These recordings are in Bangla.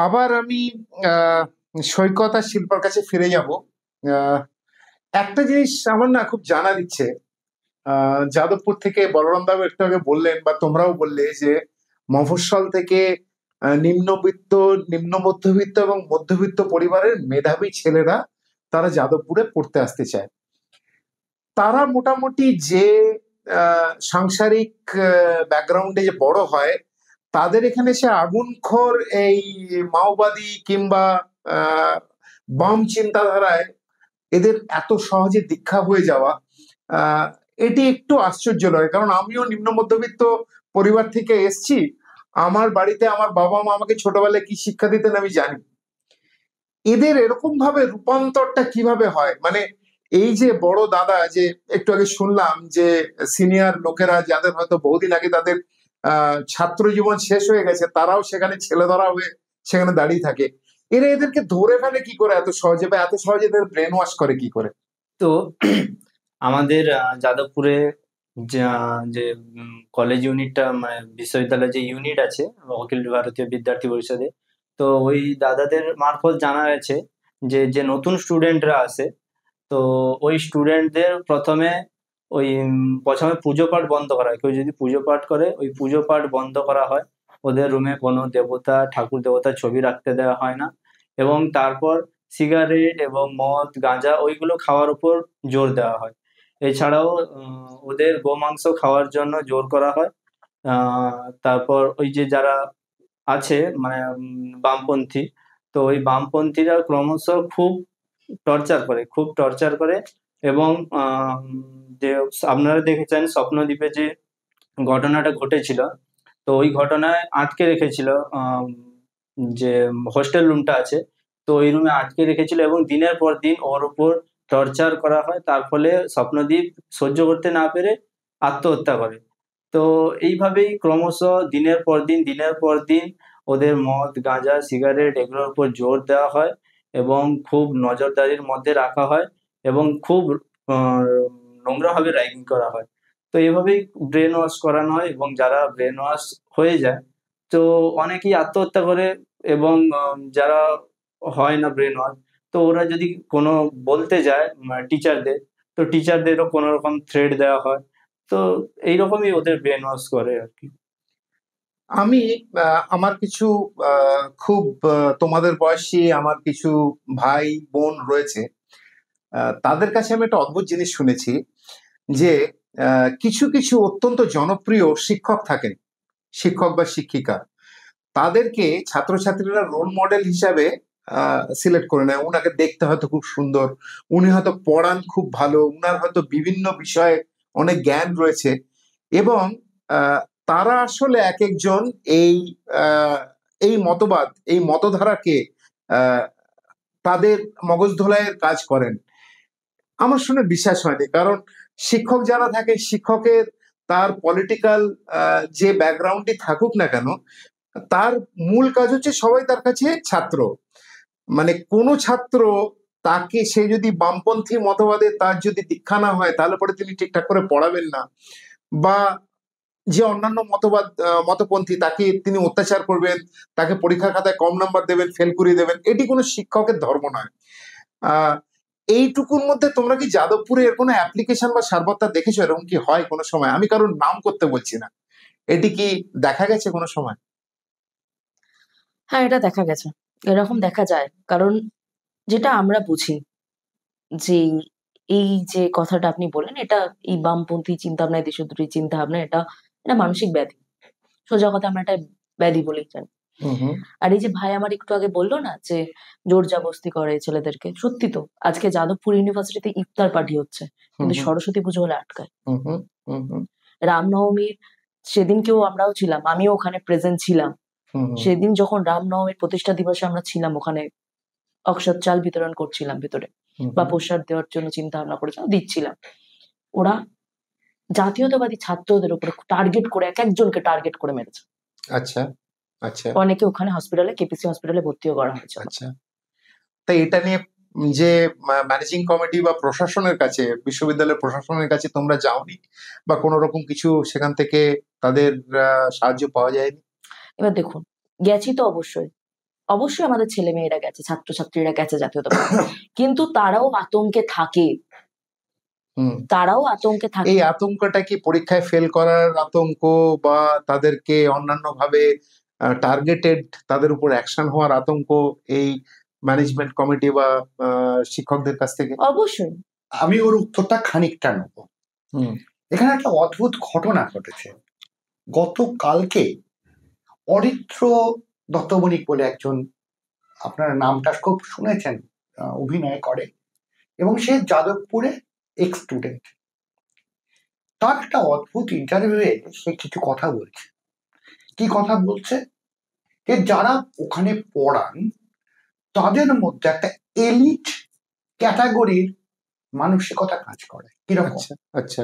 আবার আমি আহ সৈকত আর শিল্পার কাছে ফিরে যাব। আহ একটা জিনিস আমার না খুব জানার ইচ্ছে। যাদবপুর থেকে বলরাম বাবু একটু আগে বললেন বা তোমরাও বললে যে মফস্বল থেকে নিম্নবিত্ত, নিম্ন মধ্যবিত্ত এবং মধ্যবিত্ত পরিবারের মেধাবী ছেলেরা তারা যাদবপুরে পড়তে আসতে চায়। তারা মোটামুটি যে সাংসারিক ব্যাকগ্রাউন্ডে যে বড় হয়, তাদের এখানে সে আগুনখোর এই মাওবাদী কিংবা বাম চিন্তাধারায় এদের এত সহজে দীক্ষা হয়ে যাওয়া, আহ এটি একটু আশ্চর্য নয়। কারণ আমিও নিম্ন মধ্যবিত্ত পরিবার থেকে এসেছি। আমার বাড়িতে আমার বাবা মা আমাকে ছোটবেলায় কি শিক্ষা দিতেন আমি জানি। এদের এরকম ভাবে রূপান্তরটা কিভাবে হয়? মানে এই যে বড় দাদা, যে একটু আগে শুনলাম যে সিনিয়র লোকেরা যাদের হয়তো বহুদিন আগে তাদের ছাত্র জীবন শেষ হয়ে গেছে, তারাও সেখানে ছেলে ধরা হয়ে সেখানে দাঁড়িয়ে থাকে। এরা এদেরকে ধরে ফেলে কি করে এত সহজে, বা এত সহজে এদের ব্রেন ওয়াশ করে কি করে? তো আমাদের যাদবপুরে যে কলেজ ইউনিটটা, মানে বিশ্ববিদ্যালয়ের যে ইউনিট আছে অখিল ভারতীয় বিদ্যার্থী পরিষদে, তো ওই দাদাদের মারফত জানা গেছে যে যে নতুন স্টুডেন্টরা আসে, তো ওই স্টুডেন্টদের প্রথমে পুজো পাঠ বন্ধ করা হয়। কেউ যদি পুজো পাঠ করে, ওই পুজো পাঠ বন্ধ করা হয়। ওদের রুমে কোনো দেবতা, ঠাকুর দেবতার ছবি রাখতে দেওয়া হয় না। এবং তারপর সিগারেট এবং মদ, গাঁজা ওইগুলো খাওয়ার উপর জোর দেওয়া হয়। এছাড়াও ওদের গোমাংস খাওয়ার জন্য জোর করা হয়। তারপর ওই যে যারা আছে, মানে বামপন্থী, তো ওই বামপন্থীরা ক্রমশ খুব টর্চার করে। এবং যে আপনারা দেখেছেন স্বপ্নদ্বীপে যে ঘটনাটা ঘটেছিল, তো ওই ঘটনায় আটকে রেখেছিল যে হোস্টেল রুমটা আছে, তো ওই রুমে আটকে রেখেছিল এবং দিনের পর দিন ওর উপর টর্চার করা হয়। তার ফলে স্বপ্নদ্বীপ সহ্য করতে না পেরে আত্মহত্যা করে। তো এইভাবেই ক্রমশ দিনের পর দিন ওদের মদ, গাঁজা, সিগারেট এগুলোর উপর জোর দেওয়া হয় এবং খুব নজরদারির মধ্যে রাখা হয় এবং খুব নোংরাভাবে র্যাগিং করা হয়। তো এভাবেই ব্রেন ওয়াশ করানো হয়, এবং যারা ব্রেন ওয়াশ হয়ে যায়, তো অনেকেই আত্মহত্যা করে। এবং যারা হয় না ব্রেন ওয়াশ, তো ওরা যদি কোনো বলতে যায় টিচারদের, তো টিচারদেরও কোনো রকম থ্রেট দেওয়া হয়। তো এইরকমই ওদের ব্রেন ওয়াশ করে আর কি। আমি আমার কিছু খুব তোমাদের বয়সী আমার কিছু ভাই বোন রয়েছে। তাদের কাছে আমি একটা অদ্ভুত জিনিস শুনেছি যে কিছু কিছু অত্যন্ত জনপ্রিয় শিক্ষক থাকেন, শিক্ষক বা শিক্ষিকা, তাদেরকে ছাত্রছাত্রীরা রোল মডেল হিসাবে সিলেক্ট করে নেয়। উনাকে দেখতে হয়তো খুব সুন্দর, উনি হয়তো পড়ান খুব ভালো, উনার হয়তো বিভিন্ন বিষয়ে অনেক জ্ঞান রয়েছে, এবং আহ, তারা আসলে এক একজন এই আহ, এই মতবাদ, এই মতধারাকে আহ, তাদের মগজ ধোলাইয়ের কাজ করেন। আমার শুনে বিশ্বাস হয়নি। কারণ শিক্ষক যারা থাকে, শিক্ষকের তার পলিটিক্যাল যে ব্যাকগ্রাউন্ডই থাকুক না কেন, তার মূল কাজ হচ্ছে সবাই তার কাছে ছাত্র। মানে কোনো ছাত্র তাকে, সে যদি বামপন্থী মতবাদে তার যদি দীক্ষা না হয়, তাহলে পরে তিনি ঠিকঠাক করে পড়াবেন না, বা যে অন্যান্য মতপন্থী তাকে তিনি অত্যাচার করবেন, তাকে পরীক্ষার খাতায় কম নাম্বার দেবেন, ফেল করিয়ে দেবেন। এটি কোনো শিক্ষকের ধর্ম নয়। আহ এইটুকুর মধ্যে তোমরা কি যাদবপুরে এর কোনো অ্যাপ্লিকেশন বা সারবত্তা দেখেছো? এরকম কি হয় কোনো সময়? আমি কারোর নাম করতে বলছি না, এটি কি দেখা গেছে কোনো সময়? হ্যাঁ, এটা দেখা গেছে। এরকম দেখা যায়। কারণ যেটা আমরা বুঝি যে এই যে কথাটা আপনি বললেন, এটা এই বামপন্থী চিন্তাভাবনা, দেশদ্রোহী চিন্তাভাবনা, এটা মানসিক ব্যাধি। সোজা কথা আমরা এটা ব্যাধি বলেই জানি। আর এই যে ভাই আমার একটু আগে বললো না যে জোর জবরদস্তি করে ছেলেদেরকে, সত্যি তো। আজকে যাদবপুর ইউনিভার্সিটিতে ইফতার পার্টি হচ্ছে, কিন্তু সরস্বতী পুজো হলে আটকায়। রামনবমীর সেদিনকেও আমরাও ছিলাম, আমিও ওখানে প্রেজেন্ট ছিলাম। সেদিন যখন রামনবমীর প্রতিষ্ঠা দিবসে আমরা ছিলাম ওখানে, অক্ষত চাল বিতরণ করছিলাম ভিতরে, বা প্রসাদ দেওয়ার জন্য চিন্তা ভাবনা করেছিলাম, দিচ্ছিলাম। ওরা জাতীয়তাবাদী ছাত্রদের উপরে টার্গেট করে এক একজনকে টার্গেট করে মেরেছে। আচ্ছা আচ্ছা। অনেকে ওখানে হসপিটালে, কেপিসি হসপিটালে ভর্তিও করা হয়েছে। আচ্ছা, তাই এটা নিয়ে যে ম্যানেজিং কমিটি বা প্রশাসনের কাছে, বিশ্ববিদ্যালয়ের প্রশাসনের কাছে তোমরা যাওনি, বা কোনো রকম কিছু সেখান থেকে তাদের সাহায্য পাওয়া যায়নি? এবার দেখুন, গেছি তো অবশ্যই, অবশ্যই আমাদের ছেলে মেয়েরা গেছে, ছাত্রছাত্রীরা গেছে জাতীয়তাবাদী, কিন্তু তারাও আতঙ্কে থাকে, হুম। তারাও আতঙ্কে থাকে। এই আতঙ্কটা কি পরীক্ষায় ফেল করার আতঙ্ক, বা তাদেরকে অন্যান্য ভাবে টার্গেটেড, তাদের উপর অ্যাকশন হওয়ার আতঙ্ক এই ম্যানেজমেন্ট কমিটি বা শিক্ষকদের কাছ থেকে? অবশ্যই। আমি ওর উত্তরটা খানিকটা নেব। হুম। এখানে একটা অদ্ভুত ঘটনা ঘটেছে। গতকালকে অরিত্র দত্তবণিক বলে একজন, আপনার নামটা খুব শুনেছেন, অভিনয় করে, এবং সে যাদবপুরে এক্স স্টুডেন্ট। তার একটা অদ্ভুত ইন্টারভিউয়ে সে কিছু কথা বলছে। কি কথা বলছে? যে যারা ওখানে পড়ান তাদের মধ্যে একটা এলিট ক্যাটাগরির মানসিকতা কাজ করে। কিরকম? আচ্ছা।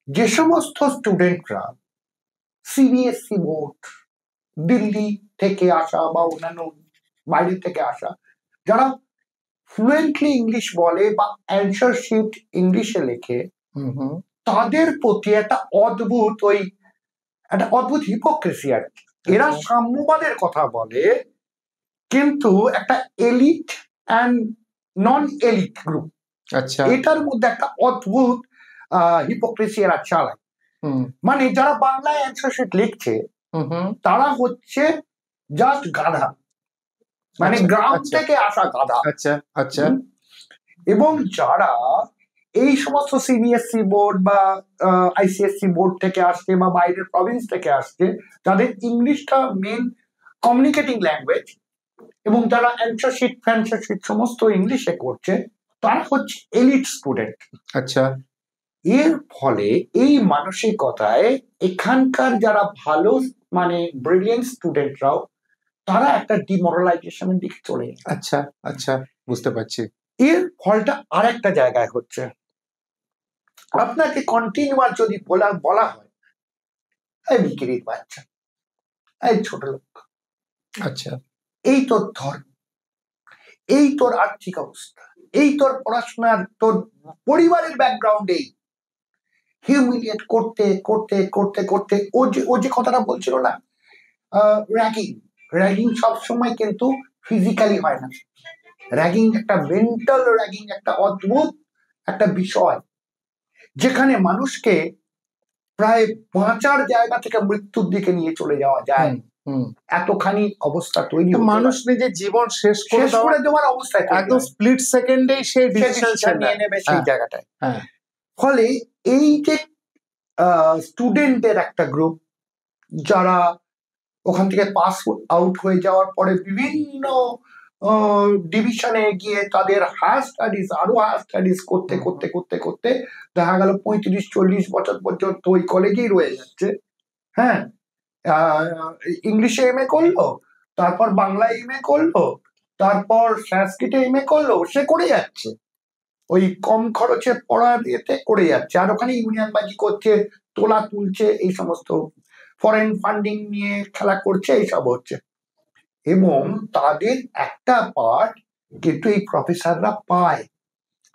যে সমস্ত স্টুডেন্টরা সিবিএসসি বোর্ড, দিল্লি থেকে আসা বা অন্যান্য বাইরে থেকে আসা, যারা ফ্লুয়েন্টলি ইংলিশ বলে বা অ্যান্সার শিট ইংলিশে লেখে, তাদের প্রতি একটা অদ্ভুত হিপোক্রেসি আর কি। এরা সাম্যবাদের কথা বলে, কিন্তু একটা elite and non elite group, আচ্ছা, এটার মধ্যে একটা অদ্ভুত হিপোক্রেসি এরা চালায়। মানে যারা বাংলায় অ্যান্সার শিট লিখছে তারা হচ্ছে জাস্ট গাধা, মানে গ্রাম থেকে আসা গাধা। আচ্ছা আচ্ছা। এবং যারা এই সমস্ত সিবিএসসি বোর্ড বা আইসিএসসি বোর্ড থেকে আসছে বা বাইরের প্রভিন্স থেকে আসছে, যাদের ইংলিশটা মেন কমিউনিকেটিং ল্যাঙ্গুয়েজ, এবং যারা অ্যান্সার শিট সমস্ত ইংলিশে করছে, তারা হচ্ছে এলিট স্টুডেন্ট। আচ্ছা। এর ফলে এই মানসিকতায় এখানকার যারা ভালো মানে ব্রিলিয়েন্ট স্টুডেন্টরাও তারা একটা ডিমোরালাইজেশনের দিকে চলে যায়। আচ্ছা আচ্ছা, বুঝতে পারছি। এর ফলটা আরেকটা জায়গায় হচ্ছে। আপনাকে কন্টিনিউয়াস যদি বলা হয়, এই বিক্রির বাচ্চা, এই ছোট লোক, আচ্ছা, এই তোর ধর্ম, এই তোর আর্থিক অবস্থা, এই তোর পড়াশোনার, তোর পরিবারের ব্যাকগ্রাউন্ডে হিউমিলিয়েট করতে করতে করতে করতে ও যে কথাটা বলছিল না, র্যাগিং সবসময় কিন্তু ফিজিক্যালি হয় না। র্যাগিং একটা মেন্টাল র্যাগিং, একটা অদ্ভুত একটা বিষয়, যেখানে মানুষকে প্রায় বাঁচার জায়গা থেকে মৃত্যুর দিকে নিয়ে চলে যাওয়া যায়। এতখানি অবস্থা তৈরি, মানুষ নিজের জীবন শেষ করে দেওয়ার অবস্থায় একদম স্প্লিট সেকেন্ডেই সেই ডিসিশন নিয়ে নেবে সেই জায়গাটায়। হ্যাঁ। ফলে এই যে স্টুডেন্টের একটা গ্রুপ, যারা ওখান থেকে পাস আউট হয়ে যাওয়ার পরে বিভিন্ন ডিভিশনে গিয়ে তাদের হায়ার স্টাডিজ করতে করতে করতে করতে দেখা গেল 35-40 বছর পর্যন্ত ওই কলেজেই রয়ে যাচ্ছে। হ্যাঁ, ইংলিশে এমএ করলো, তারপর বাংলায় এমএ করলো, তারপর সংস্কৃতে এমএ করলো, সে করে যাচ্ছে ওই কম খরচে পড়ার ইয়েতে করে যাচ্ছে। আর ওখানে ইউনিয়নবাজি করছে, তোলা তুলছে, এই সমস্ত ফরেন ফান্ডিং নিয়ে খেলা করছে, এইসব হচ্ছে। এবং তাদের একটা পার্ট কিন্তু এই প্রফেসররা পায়।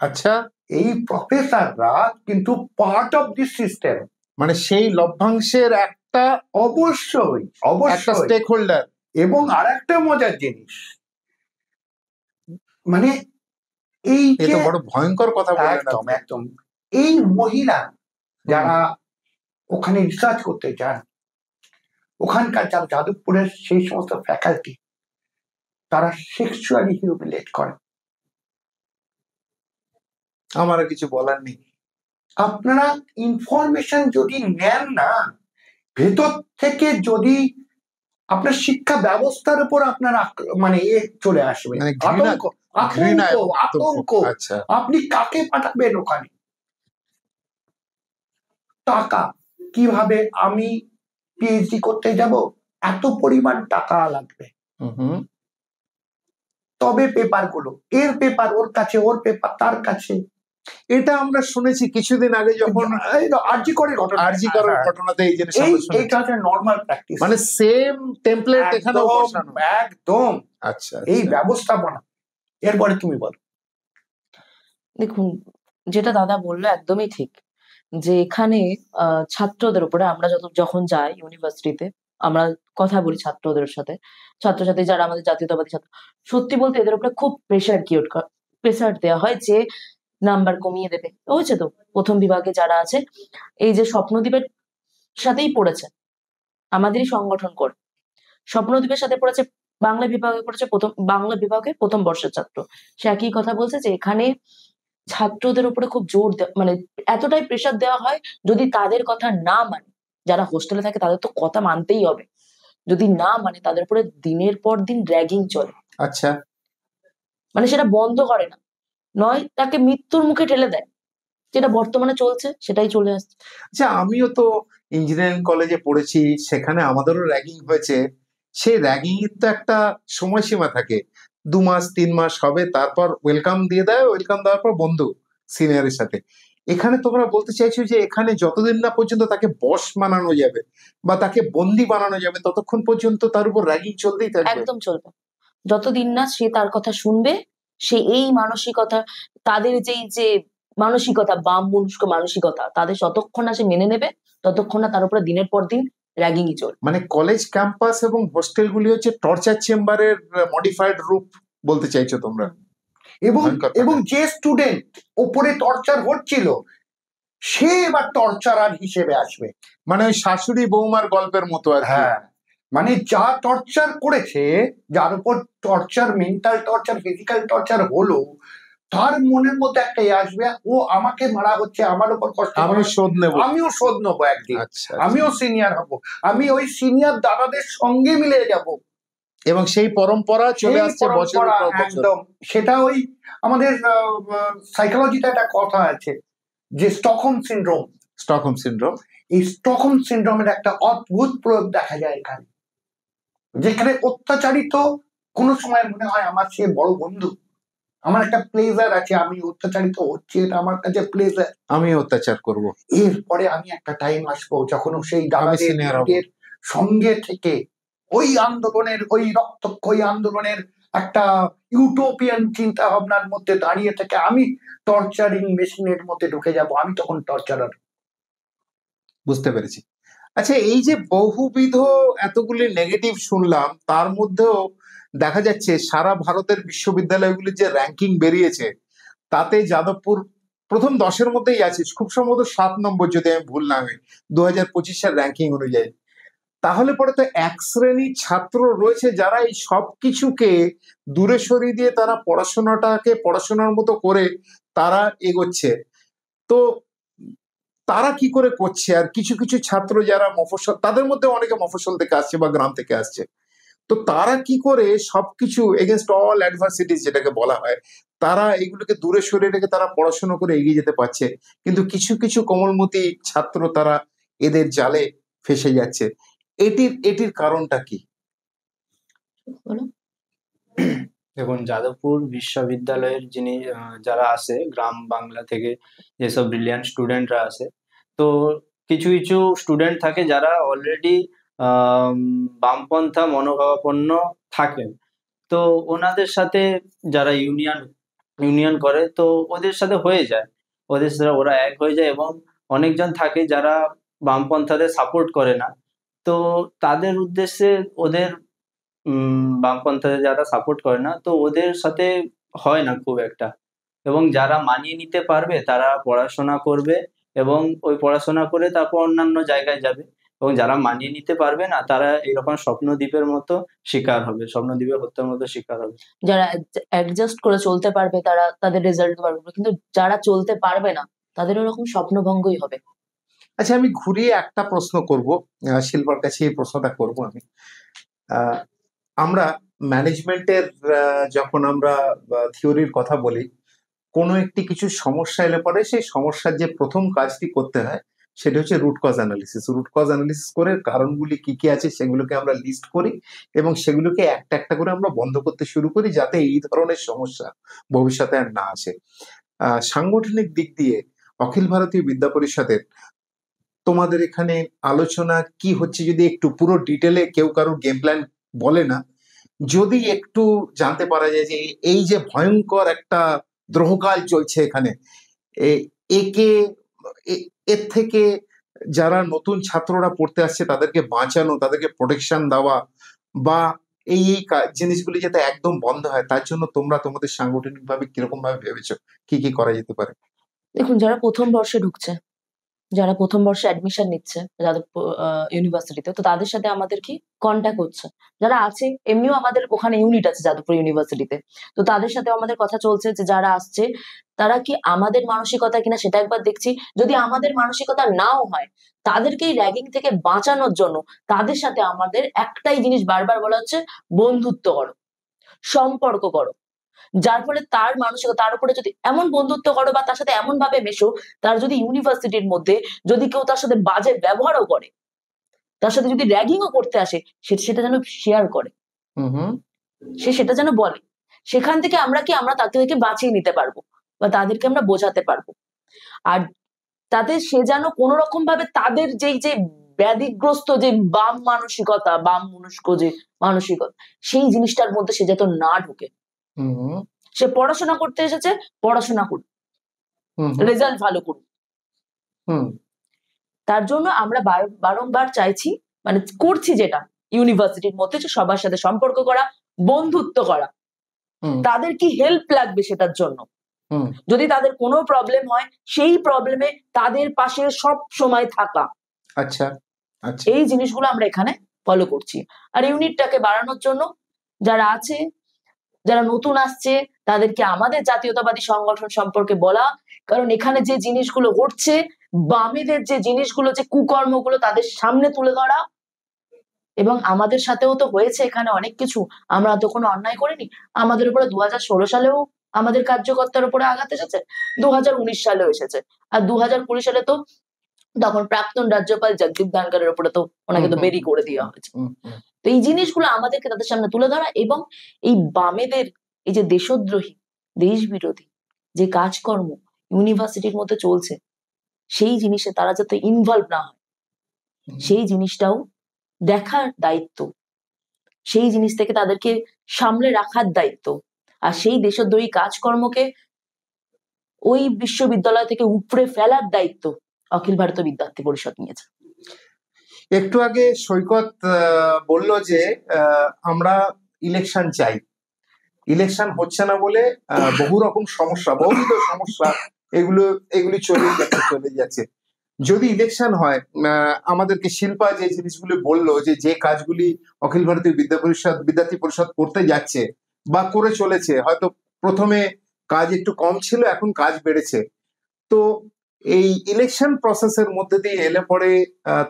আচ্ছা, এই প্রফেসররা কিন্তু পার্ট অফ দিস সিস্টেম, মানে সেই লভ্যাংশের একটা অবশ্যই একটা স্টেক হোল্ডার। এবং আর একটা মজার জিনিস, মানে এই যে বড় ভয়ঙ্কর কথা বললেন। একদম একদম। এই মহিলা যারা ওখানে রিসার্চ করতে চান, ওখানকার যারা যাদবপুরের সেই সমস্ত ফ্যাকাল্টি, তারা সেক্সুয়ালি হিউমিলিয়েট করে। আমার কিছু বলার নেই। আপনারা ইনফরমেশন যদি নেন না, ভেতর থেকে যদি আপনার শিক্ষা ব্যবস্থার উপর আপনার মানে চলে আসবে আতঙ্ক। আপনি কাকে পাঠাবেন ওখানে? টাকা, কিভাবে আমি পিএইচডি করতে যাব, এত পরিমাণ টাকা লাগবে, তবে পেপার গুলো, এর পেপার ওর কাছে, ওর পেপার তার কাছে। এটা আমরা শুনেছি কিছুদিন আগে, যখন আরজি করের ঘটনাতে এই জিনিস এইটা হচ্ছে নরমাল প্র্যাকটিস, মানে সেম টেমপ্লেট এখানেও বসানো। একদম। আচ্ছা, এই ব্যবস্থাপনা। এরপরে তুমি বলো। দেখুন, যেটা দাদা বললো একদমই ঠিক, যে এখানে ছাত্রদের উপরে আমরা যখন যাই ইউনিভার্সিটিতে, আমরা কথা বলি ছাত্রদের সাথে, ছাত্রছাত্রী যারা আমাদের জাতীয়তাবাদী ছাত্র, সত্যি বলতে এদের উপরে খুব প্রেশার দেওয়া হয় যে নাম্বার কমিয়ে দেবে। হয়েছে তো প্রথম বিভাগে যারা আছে, এই যে স্বপ্নদ্বীপের সাথেই পড়েছে, আমাদেরই সংগঠন করে স্বপ্নদ্বীপের সাথে পড়েছে, বাংলা বিভাগে পড়েছে, বাংলা বিভাগে প্রথম বর্ষের ছাত্র। সে একই কথা বলছে যে এখানে ছাত্রদের উপরে খুব জোর মানে এতটাই প্রেশার দেওয়া হয়, যদি তাদের কথা না মানে, যারা হোস্টেলে থাকে তাদের তো কথা মানতেই হবে, যদি না মানে তাদের উপরে দিনের পর দিন র্যাগিং চলে। আচ্ছা, মানে সেটা বন্ধ করে না, নয় তাকে মৃত্যুর মুখে ঠেলে দেয়, যেটা বর্তমানে চলছে সেটাই চলে আসছে। আচ্ছা, আমিও তো ইঞ্জিনিয়ারিং কলেজে পড়েছি, সেখানে আমাদেরও র্যাগিং হয়েছে। সেই র্যাগিং এর তো একটা সময়সীমা থাকে, 2 মাস 3 মাস হবে, তারপর ওয়েলকাম দিয়ে দেয়, ওয়েলকাম দেওয়ার পর বন্ধু সিনিয়রের সাথে। এখানে তোমরা বলতে চাইছো যে এখানে যতদিন না পর্যন্ত তাকে বস বানানো যাবে বা তাকে বন্দি বানানো যাবে, ততক্ষণ পর্যন্ত তার উপর র্যাগিং চলতেই থাকবে? একদম চলবে, যতদিন না সে তার কথা শুনবে, সে এই মানসিকতা, তাদের যে মানসিকতা, বাম মনস্ক মানসিকতা, তাদের যতক্ষণ না সে মেনে নেবে, ততক্ষণ না তার উপরে দিনের পর দিন র্যাগিংই চলবে। মানে কলেজ ক্যাম্পাস এবং হোস্টেলগুলি হচ্ছে টর্চার চেম্বারের মডিফাইড রূপ বলতে চাইছো তোমরা? এবং ভয়ঙ্কর এবং ব্যাপার। যে স্টুডেন্ট ওপরে টর্চার হচ্ছিল, সে এবার টর্চারার হিসেবে আসবে। মানে ওই শাশুড়ি বৌমার গল্পের মতো আর কি। হ্যাঁ, মানে যা টর্চার করেছে, যার উপর torture, mental torture, physical torture হলো, তার মনের মধ্যে একটা আসবে, ও আমাকে মারা হচ্ছে, আমার উপর কষ্ট, আমি শোধ নেব, আমিও শোধ নেবো একদিন, আচ্ছা, আমিও সিনিয়র হব, আমি ওই সিনিয়র দাদাদের সঙ্গে মিলে যাব। এবং সেই পরম্পরা চলে সেই আসছে বছরের পরম্পরা, পর বছর। একদম। সেটা ওই আমাদের সাইকোলজিতে একটা কথা আছে যে স্টকহোম সিনড্রোম। স্টকহোম সিনড্রোম, এই স্টকহোম সিনড্রোমের একটা অদ্ভুত প্রয়োগ দেখা যায় এখানে, যেখানে অত্যাচারিত কোনো সময় মনে হয় আমার সে বড় বন্ধু, আমার একটা প্লেজার আছে, আমি অত্যাচারিত হচ্ছে, এটা আমার কাছে প্লেজার, আমি অত্যাচার করব। এরপরে আমি একটা টাইম আসবো যখন সেই দাদাদের senior হব। সঙ্গে থেকে ওই আন্দোলনের, ওই রক্তক্ষয়ী আন্দোলনের একটা ইউটোপিয়ান চিন্তা ভাবনার মধ্যে দাঁড়িয়ে থেকে আমি টর্চারিং মেশিনের মধ্যে ঢুকে যাব, আমি তখন টর্চারার। বুঝতে পেরেছি। আচ্ছা, এই যে বহুবিধ এতগুলি নেগেটিভ শুনলাম, তার মধ্যেও দেখা যাচ্ছে সারা ভারতের বিশ্ববিদ্যালয়গুলির যে র্যাঙ্কিং বেরিয়েছে, তাতে যাদবপুর প্রথম 10-এর মধ্যেই আছে, খুব সম্ভবত 7 নম্বর যদি আমি ভুল না হই 2025-এর র্যাঙ্কিং অনুযায়ী। তাহলে পরে তো এক শ্রেণীর ছাত্র রয়েছে যারা এই সব কিছুকে দূরে সরিয়ে দিয়ে তারা পড়াশোনাটাকে পড়াশোনার মতো করে তারা এগোচ্ছে। তো তারা কি করে করছে? আর কিছু কিছু ছাত্র যারা মফস্বল, তাদের মধ্যে অনেকে মফস্বল থেকে আসছে বা গ্রাম থেকে আসছে, তো তারা কি করে সবকিছু এগেনস্ট অল অ্যাডভার্সিটিস যেটাকে বলা হয়, তারা এগুলোকে দূরে সরিয়ে রেখে তারা পড়াশোনা করে এগিয়ে যেতে পারছে? কিন্তু কিছু কিছু কোমলমতি ছাত্র তারা এদের জালে ফেসে যাচ্ছে। এটির কারণটা কি? দেখুন, যাদবপুর বিশ্ববিদ্যালয়ের যারা আসে গ্রাম বাংলা থেকে, যেসব ব্রিলিয়ান্ট স্টুডেন্টরা আসে, তো কিছু কিছু স্টুডেন্ট থাকে যারা অলরেডি বামপন্থা মনোভাবাপন্ন থাকেন। তো ওনাদের সাথে যারা ইউনিয়ন করে, তো ওদের সাথে হয়ে যায়, ওদের সাথে ওরা এক হয়ে যায়। এবং অনেকজন থাকে যারা বামপন্থাদের সাপোর্ট করে না, তো তাদের উদ্দেশ্যে ওদের বামপন্থাদের যারা সাপোর্ট করে না, তো ওদের সাথে হয় না খুব একটা। এবং যারা মানিয়ে নিতে পারবে তারা পড়াশোনা করবে, এবং ওই পড়াশোনা করে তারপর অন্যান্য জায়গায় যাবে। এবং যারা মানিয়ে নিতে পারবে না, তারা এরকম স্বপ্নদ্বীপের মতো শিকার হবে, স্বপ্নদ্বীপের হত্যার মতো শিকার হবে। যারা অ্যাডজাস্ট করে চলতে পারবে তারা তাদের রেজাল্ট পারবে, কিন্তু যারা চলতে পারবে না তাদের ওরকম স্বপ্নভঙ্গই হবে। আচ্ছা, আমি ঘুরিয়ে একটা প্রশ্ন করব, শিল্পার কাছে এই প্রশ্নটা করব আমি। আমরা ম্যানেজমেন্টের যখন আমরা থিওরির কথা বলি, কোনো একটি কিছু সমস্যা এলে পরে সেই সমস্যার যে প্রথম কাজটি করতে হয় সেটা হচ্ছে root cause analysis. Root cause analysis করে কারণগুলি কি কি আছে সেগুলোকে আমরা লিস্ট করি এবং সেগুলোকে একটা একটা করে আমরা বন্ধ করতে শুরু করি, যাতে এই ধরনের সমস্যা ভবিষ্যতে আর না আসে। সাংগঠনিক দিক দিয়ে অখিল ভারতীয় বিদ্যা পরিষদের তোমাদের এখানে আলোচনা কি হচ্ছে, যদি একটু পুরো ডিটেলে, কেউ কারোর গেম প্ল্যান বলে না, যদি একটু জানতে পারা যায় যে এই যে ভয়ঙ্কর একটা দ্রোহকাল চলছে এখানে, এর থেকে যারা নতুন ছাত্ররা পড়তে আসছে তাদেরকে বাঁচানো, তাদেরকে প্রোটেকশন দেওয়া, বা এই জিনিসগুলি যাতে একদম বন্ধ হয়, তার জন্য তোমরা তোমাদের সাংগঠনিক ভাবে কিরকম ভাবে ভেবেছো, কি কি করা যেতে পারে? দেখুন, যারা প্রথম বর্ষে ঢুকছে, যারা প্রথম বর্ষে অ্যাডমিশন নিচ্ছে যাদবপুর ইউনিভার্সিটিতে, তো তাদের সাথে আমাদের কি কন্ট্যাক্ট হচ্ছে। যারা আছে, এমনিও আমাদের ওখানে ইউনিট আছে যাদবপুর ইউনিভার্সিটিতে, তো তাদের সাথে আমাদের কথা চলছে যে যারা আসছে তারা কি আমাদের মানসিকতা কিনা সেটা একবার দেখছি। যদি আমাদের মানসিকতা নাও হয়, তাদেরকে এই র্যাগিং থেকে বাঁচানোর জন্য তাদের সাথে আমাদের একটাই জিনিস বারবার বলা হচ্ছে, বন্ধুত্ব করো, সম্পর্ক করো। যার ফলে তার মানসিকতা, তার উপরে যদি এমন বন্ধুত্ব করো বা তার সাথে এমন ভাবে মেশো, তার যদি ইউনিভার্সিটির মধ্যে যদি কেউ তার সাথে বাজে ব্যবহারও করে, তার সাথে যদি র্যাগিংও করতে আসে, সেটা যেন শেয়ার করে, হুম। সেটা যেন বলে। সেখান থেকে আমরা তাদেরকে বাঁচিয়ে নিতে পারবো বা তাদেরকে আমরা বোঝাতে পারবো। আর তাতে সে যেন কোনো রকম ভাবে তাদের যে ব্যাধিগ্রস্ত যে বাম মানসিকতা, বাম মনস্ক যে মানসিকতা, সেই জিনিসটার মধ্যে সে যাতে না ঢুকে। হুম। সে পড়াশোনা করতে এসেছে, পড়াশোনা করুক, হুম। রেজাল্ট ভালো করুক। হুম। তার জন্য আমরা বারংবার চাইছি, মানে করছি যেটা ইউনিভার্সিটির মধ্যে, যে সবার সাথে সম্পর্ক করা, বন্ধুত্ব করা, হুম। তাদের কি হেল্প লাগবে সেটার জন্য, হুম। যদি তাদের কোনো প্রবলেম হয় সেই প্রবলেমে তাদের পাশে সব সময় থাকা। আচ্ছা আচ্ছা। এই জিনিসগুলো আমরা এখানে ফলো করছি। আর ইউনিটটাকে বাড়ানোর জন্য যারা আছে, যারা নতুন আসছে, তাদেরকে আমাদের জাতীয়তাবাদী সংগঠন সম্পর্কে বলা, কারণ এখানে যে জিনিসগুলো ঘটছে, বামেদের যে জিনিসগুলো, যে কুকর্মগুলো তাদের সামনে তুলে ধরা। এবং আমাদের সাথেও তো হয়েছে এখানে অনেক কিছু, আমরা তো কোনো অন্যায় করিনি। আমাদের উপরে 2016 সালেও আমাদের কার্যকর্তার উপরে আঘাত এসেছে, 2019 সালেও এসেছে, আর 2020 সালে তো তখন প্রাক্তন রাজ্যপাল জগদীপ ধনখড়ের উপরে তো ওনাকে তো বেরি করে দেওয়া হয়েছে। তো এই জিনিসগুলো আমাদেরকে তাদের সামনে তুলে ধরা, এবং এই বামেদের এই যে দেশদ্রোহী, দেশ বিরোধী যে কাজকর্ম ইউনিভার্সিটির মধ্যে চলছে, সেই জিনিসে তারা যাতে ইনভলভ না হয়, সেই জিনিসটাও দেখার দায়িত্ব, সেই জিনিস থেকে তাদেরকে সামলে রাখার দায়িত্ব। আর সেই দেশদ্রোহী কাজকর্মকে ওই বিশ্ববিদ্যালয় থেকে উপড়ে ফেলার দায়িত্ব অখিল ভারতীয় বিদ্যার্থী পরিষদ নিয়েছে। একটু আগে সৈকত বলল যে আমরা ইলেকশন চাই, ইলেকশন হচ্ছে না বলে বহু রকম সমস্যা, বহুবিধ সমস্যা এগুলি চলে যাচ্ছে। যদি ইলেকশন হয়, আমাদেরকে শিল্পা যে জিনিসগুলি বললো, যে কাজগুলি অখিল ভারতীয় বিদ্যার্থী পরিষদ করতে যাচ্ছে বা করে চলেছে, হয়তো প্রথমে কাজ একটু কম ছিল, এখন কাজ বেড়েছে, তো এই ইলেকশন প্রসেসের মধ্যে দিয়ে এলে পরে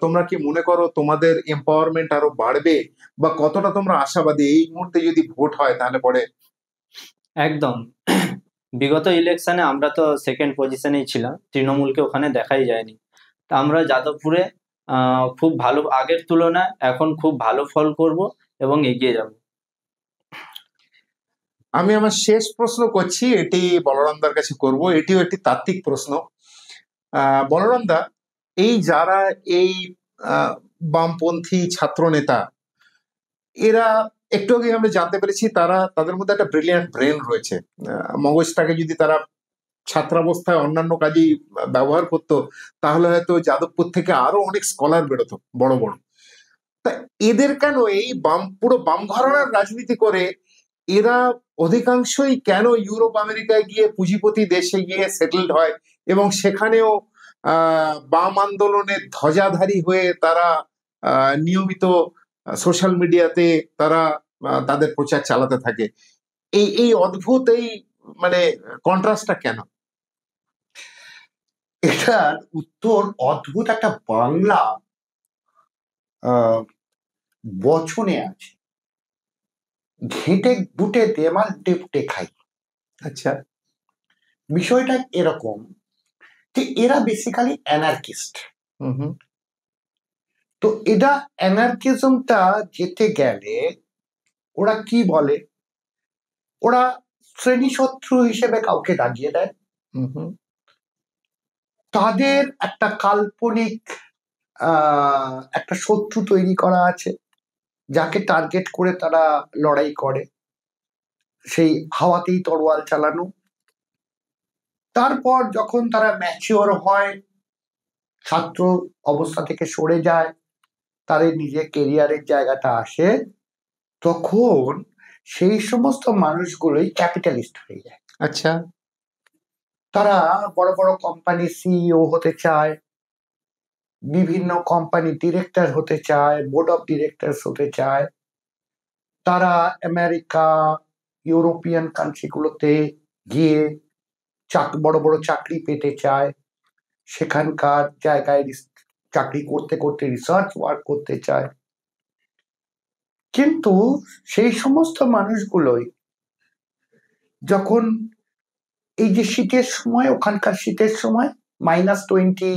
তোমরা কি মনে করো তোমাদের এম্পাওয়ারমেন্ট আরো বাড়বে, বা কতটা তোমরা আশাবাদী এই মুহূর্তে যদি ভোট হয় তাহলে পরে? একদম। বিগত ইলেকশনে আমরা তো সেকেন্ড পজিশনেই ছিলাম, তৃণমূলকে ওখানে দেখাই যায়নি। তা আমরা যাদবপুরে খুব ভালো, আগের তুলনায় এখন খুব ভালো ফল করব এবং এগিয়ে যাব। আমি আমার শেষ প্রশ্ন করছি, এটি বলরামদার কাছে করব, এটিও একটি তাত্ত্বিক প্রশ্ন। বলরামদা, এই যারা এই বামপন্থী ছাত্র নেতা, এরা একটু আগে আমরা জানতে পেরেছি তাদের মধ্যে একটা ব্রিলিয়ান্ট ব্রেন রয়েছে, মগজটাকে যদি তারা ছাত্রাবস্থায় অন্যান্য কাজেই ব্যবহার করতো, তাহলে হয়তো যাদবপুর থেকে আরো অনেক স্কলার বেরোতো বড় বড়। তা এদের কেন এই পুরো বাম ঘরানার রাজনীতি করে এরা অধিকাংশই কেন ইউরোপ আমেরিকায় গিয়ে পুঁজিপতি দেশে গিয়ে সেটেলড হয়, এবং সেখানেও বাম আন্দোলনের ধ্বজাধারী হয়ে তারা নিয়মিত সোশ্যাল মিডিয়াতে তারা তাদের প্রচার চালাতে থাকে? এই অদ্ভুত এই মানে কন্ট্রাস্টটা কেন? এটার উত্তর অদ্ভুত একটা বাংলা বচনে আছে, ঘেঁটে বুটে দেমাল টেপটে খাই। আচ্ছা। বিষয়টা এরকম যে এরা বেসিক্যালি অ্যানার্কিস্ট। তো এটা অ্যানার্কিজমটা যেতে গেলে ওরা কি বলে, ওরা শ্রেণীশত্রু হিসেবে কাউকে দাগিয়ে দেয়, তাদের একটা কাল্পনিক একটা শত্রু তৈরি করা আছে যাকে টার্গেট করে তারা লড়াই করে, সেই হাওয়াতেই তরোয়াল চালানো। তারপর যখন তারা ম্যাচিওর হয়, ছাত্র অবস্থা থেকে সরে যায়, তাদের নিজের কেরিয়ারের জায়গাটা আসে, তখন সেই সমস্ত মানুষগুলোই ক্যাপিটালিস্ট হয়ে যায়। আচ্ছা, তারা বড় বড় কোম্পানির সিইও হতে চায়, বিভিন্ন কোম্পানির ডিরেক্টর হতে চায়, বোর্ড অফ ডিরেক্টরস হতে চায়। তারা আমেরিকা, ইউরোপিয়ান কান্ট্রিগুলোতে গিয়ে বড় বড় চাকরি পেতে চায়, সেখানকার জায়গায় চাকরি করতে করতে রিসার্চ ওয়ার্ক করতে চায়। কিন্তু সেই সমস্ত মানুষগুলোই যখন এই যে শীতের সময়, ওখানকার শীতের সময় -20,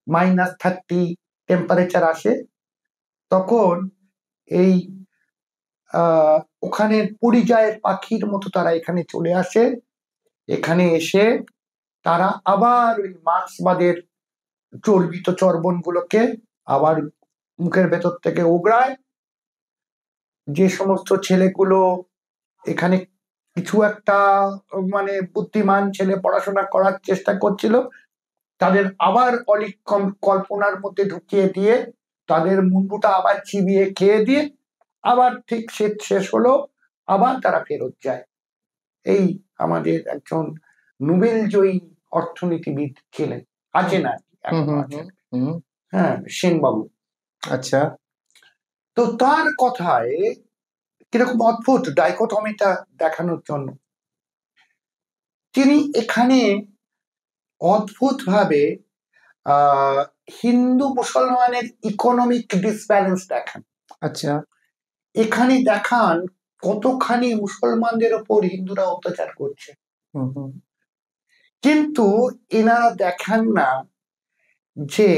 -30 টেম্পারেচার আসে, তখন এই ওখানের পরিযায়ের পাখির মতো তারা এখানে চলে আসে। এখানে এসে তারা আবার ওই মার্ক্সবাদের চর্বিত চর্বণগুলোকে আবার মুখের ভেতর থেকে ওগড়ায়। যে সমস্ত ছেলেগুলো এখানে কিছু একটা মানে বুদ্ধিমান ছেলে পড়াশোনা করার চেষ্টা করছিল, তাদের আবার অলিক কল্পনার মধ্যে ঢুকিয়ে দিয়ে তাদের মুন্ডুটা আবার চিবিয়ে খেয়ে দিয়ে আবার ঠিক শীত শেষ হলো, আবার তারা ফেরত যায়। এই আমাদের একজন নোবেল জয়ী অর্থনীতিবিদ ছিলেন, আছেন আর কি, এখনো আছেন, হ্যাঁ, সেনবাবু। আচ্ছা, তো তার কথায় কিরকম অদ্ভুত ডাইকোটমিটা দেখানোর জন্য তিনি এখানে অদ্ভুত ভাবে হিন্দু মুসলমানের ইকোনমিক ডিসব্যালেন্স দেখান। আচ্ছা, এখানে দেখান কতখানি মুসলমানদের ওপর হিন্দুরা অত্যাচার করছে, কিন্তু এনারা দেখান না যে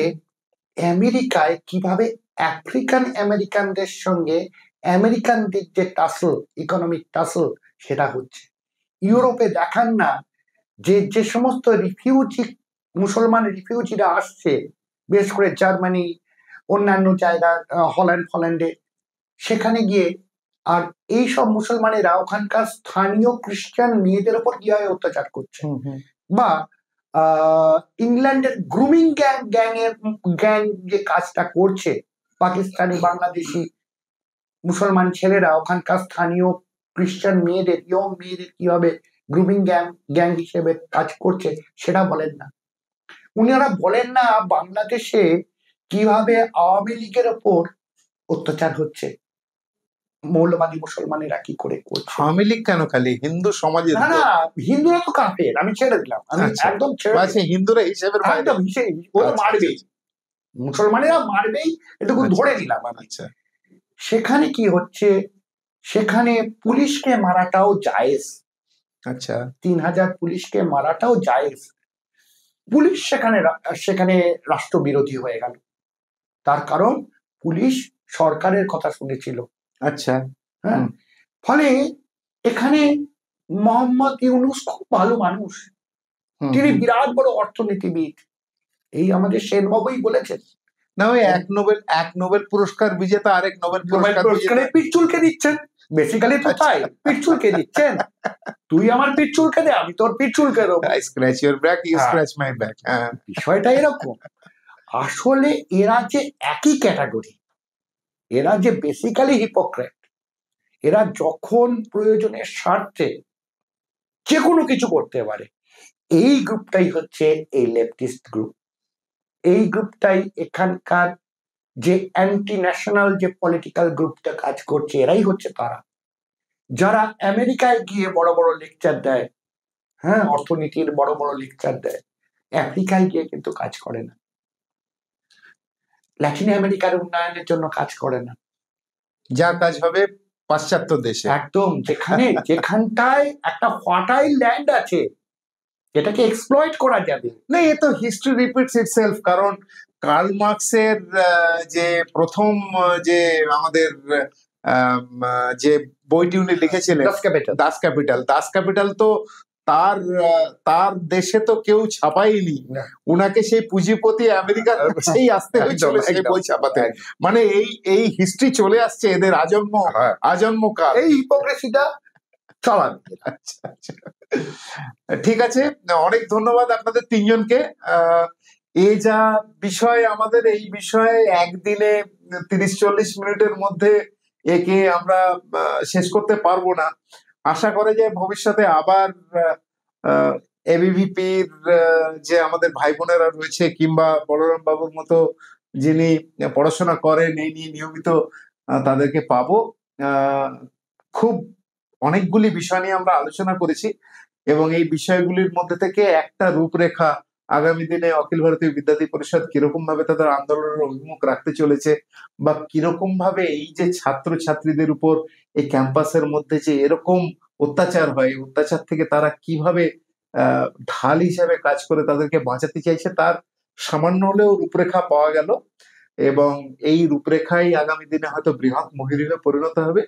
আমেরিকায় কিভাবে আফ্রিকান আমেরিকানদের সঙ্গে আমেরিকানদের যে টাসল, ইকোনমিক টাসল, সেটা হচ্ছে। ইউরোপে দেখান না যে যে সমস্ত রিফিউজি, মুসলমান রিফিউজিরা আসছে, বিশেষ করে জার্মানি, অন্যান্য জায়গা, হল্যান্ডে, সেখানে গিয়ে আর এই সব মুসলমানেরা ওখানকার স্থানীয় খ্রিস্টান মেয়েদের উপর কিভাবে অত্যাচার করছে, বা ইংল্যান্ডের গ্রুমিং গ্যাং যে কাজটা করছে, পাকিস্তানি, বাংলাদেশি মুসলমান ছেলেরা ওখানকার স্থানীয় খ্রিস্টান মেয়েদের, ইয়ং মেয়েদের কিভাবে গ্রুমিং গ্যাং হিসেবে কাজ করছে, সেটা বলেন না। উনারা বলেন না বাংলাদেশে কিভাবে আওয়ামী লীগের ওপর অত্যাচার হচ্ছে, মৌলবাদী মুসলমানেরা কি করে করছে। আওয়ামী লীগ কেন, খালি হিন্দু সমাজে? না না, হিন্দুরা তো কাফের, আমি ছেড়ে দিলাম, আমি একদম ছেড়ে দিলাম। হিন্দুরা হিসেবের বাইরে, ওরা মারবেই, মুসলমানেরা মারবেই, এটুকু ধরে নিলাম আমি। সেখানে কি হচ্ছে, সেখানে পুলিশকে মারাটাও জায়েজ। আচ্ছা, 3000 পুলিশকে মারাটাও জায়েজ। পুলিশ সেখানে রাষ্ট্রবিরোধী হয়ে গেল, তার কারণ পুলিশ সরকারের কথা শুনেছিল। আচ্ছা, হ্যাঁ, ফলে এখানে মোহাম্মদ ইউনূস খুব ভালো মানুষ, তিনি বিরাট বড় অর্থনীতিবিদ, এই আমাদের সেনবাবুই বলেছেন। না, ওই এক নোবেল পুরস্কার বিজেতা আরেক নোবেল পুরস্কার পিঠ চুলকে দিচ্ছেন, বেসিক্যালি তো তাই, পিঠ চুলকে দিচ্ছেন। তুই আমার পিঠ চুলকে দে, আমি তোর পিঠ চুলকে দেবো। I scratch your back, you scratch my back. বিষয়টা এরকম। আসলে এরা যে একই ক্যাটাগরি, এরা যে বেসিক্যালি হিপোক্রেট। এরা যখন প্রয়োজনের স্বার্থে যে কোনো কিছু করতে পারে। এই গ্রুপটাই হচ্ছে এই লেফটিস্ট গ্রুপ। এই গ্রুপটাই এখানকার যে অ্যান্টি ন্যাশনাল যে পলিটিক্যাল গ্রুপটা কাজ করছে, এরাই হচ্ছে তারা, যারা আমেরিকায় গিয়ে বড় বড় লেকচার দেয়, হ্যাঁ, অর্থনীতির বড় বড় লেকচার দেয়, আফ্রিকায় গিয়ে কিন্তু কাজ করে না, ল্যাটিন আমেরিকার উন্নয়নের জন্য কাজ করে না, যা কাজ হবে পাশ্চাত্য দেশে। একদম, যেখানটায় একটা ফার্টাইল ল্যান্ড আছে, এটাকে এক্সপ্লয়েট করা যাবে না। এ তো হিস্ট্রি রিপিটস ইটসেলফ। কারণ কার্ল মার্কসের যে প্রথম যে আমাদের যে বইটি উনি লিখেছিলেন, দাস ক্যাপিটাল, তো তার দেশে তো কেউ ছাপাইনি, উনাকে সেই পুঁজিপতি আমেরিকার কাছেই আসতে হয়েছিল সেই বই ছাপাতে। মানে এই হিস্ট্রি চলে আসছে এদের আজন্ম কাল, এই হিপোক্রেসিটা চলান। ঠিক আছে, অনেক ধন্যবাদ আপনাদের তিনজনকে। এই যা বিষয় আমাদের, এই বিষয়ে একদিনে 30-40 মিনিটের মধ্যে একে আমরা শেষ করতে পারবো না। আশা করে যে ভবিষ্যতে আবার এবিভিপির যে আমাদের ভাই বোনেরা রয়েছে, কিংবা বলরাম বাবুর মতো যিনি পড়াশোনা করেন এই নিয়ে নিয়মিত, তাদেরকে পাবো। খুব অনেকগুলি বিষয় নিয়ে আমরা আলোচনা করেছি, এবং এই বিষয়গুলির মধ্যে থেকে একটা রূপরেখা আগামী দিনে অখিল ভারতীয় বিদ্যার্থী পরিষদ কিরকম ভাবে তাদের আন্দোলনের অভিমুখ রাখতে চলেছে, বা কিরকম ভাবে এই যে ছাত্র ছাত্রীদের উপর এই ক্যাম্পাসের মধ্যে যে এরকম অত্যাচার হয়, অত্যাচার থেকে তারা কিভাবে ঢাল হিসাবে কাজ করে তাদেরকে বাঁচাতে চাইছে, তার সামান্য হলেও রূপরেখা পাওয়া গেল। এবং এই রূপরেখাই আগামী দিনে হয়তো বৃহৎ মহিরুহে পরিণত হবে।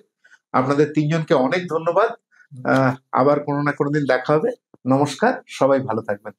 আপনাদের তিনজনকে অনেক ধন্যবাদ। আবার কোনো না কোনো দিন দেখা হবে। নমস্কার, সবাই ভালো থাকবেন।